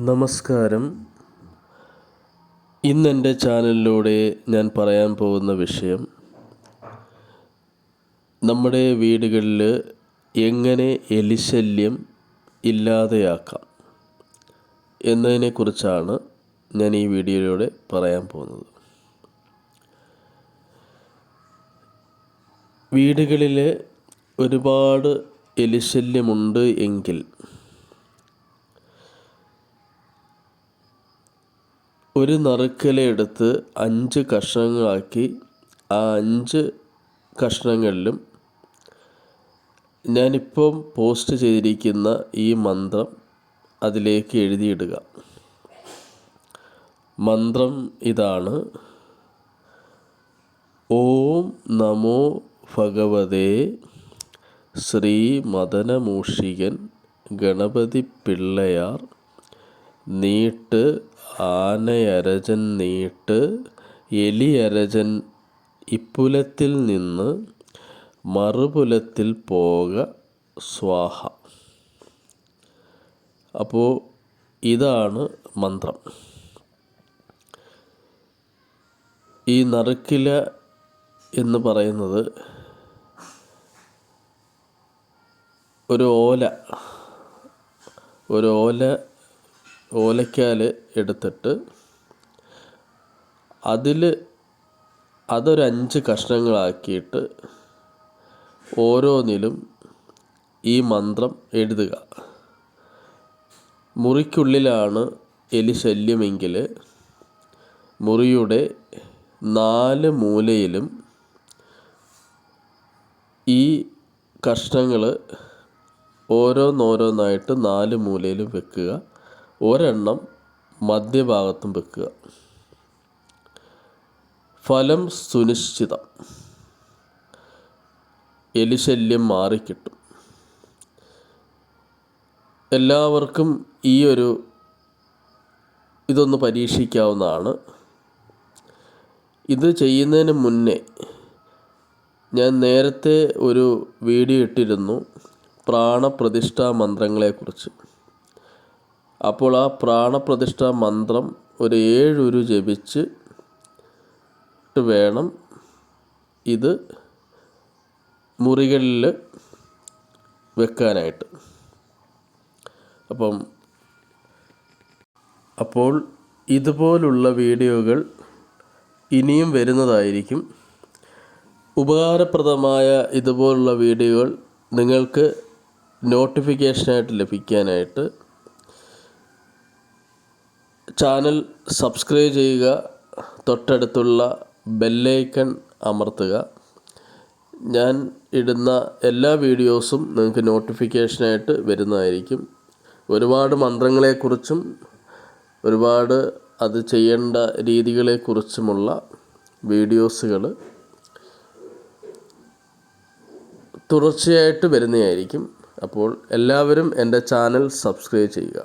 നമസ്കാരം. ഇന്നെൻ്റെ ചാനലിലൂടെ ഞാൻ പറയാൻ പോകുന്ന വിഷയം നമ്മുടെ വീടുകളിൽ എങ്ങനെ എലിശല്യം ഇല്ലാതെയാക്കാം എന്നതിനെക്കുറിച്ചാണ് ഞാൻ ഈ വീഡിയോയിലൂടെ പറയാൻ പോകുന്നത്. വീടുകളിൽ ഒരുപാട് എലിശല്യമുണ്ട് എങ്കിൽ ഒരു നറുക്കില എടുത്ത് 5 കഷ്ണങ്ങളാക്കി ആ 5 കഷ്ണങ്ങളിലും ഞാനിപ്പം പോസ്റ്റ് ചെയ്തിരിക്കുന്ന ഈ മന്ത്രം അതിലേക്ക് എഴുതിയിടുക. മന്ത്രം ഇതാണ്: ഓം നമോ ഭഗവതേ ശ്രീ മദനമൂഷികൻ ഗണപതി പിള്ളയാർ നീട്ട് ആനയരജൻ നീട്ട് എലിയരജൻ ഇപ്പുലത്തിൽ നിന്ന് മറുപുലത്തിൽ പോക സ്വാഹ. അപ്പോൾ ഇതാണ് മന്ത്രം. ഈ നറുക്കില എന്ന് പറയുന്നത് ഒരു ഓലക്കാൽ എടുത്തിട്ട് അതൊരു 5 കഷ്ണങ്ങളാക്കിയിട്ട് ഓരോന്നിലും ഈ മന്ത്രം എഴുതുക. മുറിക്കുള്ളിലാണ് എലി ശല്യമെങ്കിൽ മുറിയുടെ 4 മൂലയിലും ഈ കഷ്ണങ്ങൾ ഓരോന്നായിട്ട് 4 മൂലയിലും വെക്കുക. ഒരെണ്ണം മധ്യഭാഗത്തും വെക്കുക. ഫലം സുനിശ്ചിതം. എലിശല്യം മാറിക്കിട്ടും. എല്ലാവർക്കും ഇതൊന്ന് പരീക്ഷിക്കാവുന്നതാണ്. ഇത് ചെയ്യുന്നതിന് മുന്നേ ഞാൻ നേരത്തെ ഒരു വീഡിയോ ഇട്ടിരുന്നു പ്രാണപ്രതിഷ്ഠാ മന്ത്രങ്ങളെക്കുറിച്ച്. അപ്പോൾ ആ പ്രാണപ്രതിഷ്ഠാ മന്ത്രം ഒരു 7 ഉരു ജപിച്ച് വേണം ഇത് മുറികളിൽ വെക്കാനായിട്ട്. അപ്പോൾ ഇതുപോലുള്ള വീഡിയോകൾ ഇനിയും വരുന്നതായിരിക്കും. ഉപകാരപ്രദമായ ഇതുപോലുള്ള വീഡിയോകൾ നിങ്ങൾക്ക് നോട്ടിഫിക്കേഷനായിട്ട് ലഭിക്കാനായിട്ട് ചാനൽ സബ്സ്ക്രൈബ് ചെയ്യുക, തൊട്ടടുത്തുള്ള ബെല്ലൈക്കൺ അമർത്തുക. ഞാൻ ഇടുന്ന എല്ലാ വീഡിയോസും നിങ്ങൾക്ക് നോട്ടിഫിക്കേഷനായിട്ട് വരുന്നതായിരിക്കും. ഒരുപാട് മന്ത്രങ്ങളെക്കുറിച്ചും ഒരുപാട് അത് ചെയ്യേണ്ട രീതികളെക്കുറിച്ചുമുള്ള വീഡിയോസുകൾ തുടർച്ചയായിട്ട് വരുന്നതായിരിക്കും. അപ്പോൾ എല്ലാവരും എൻ്റെ ചാനൽ സബ്സ്ക്രൈബ് ചെയ്യുക.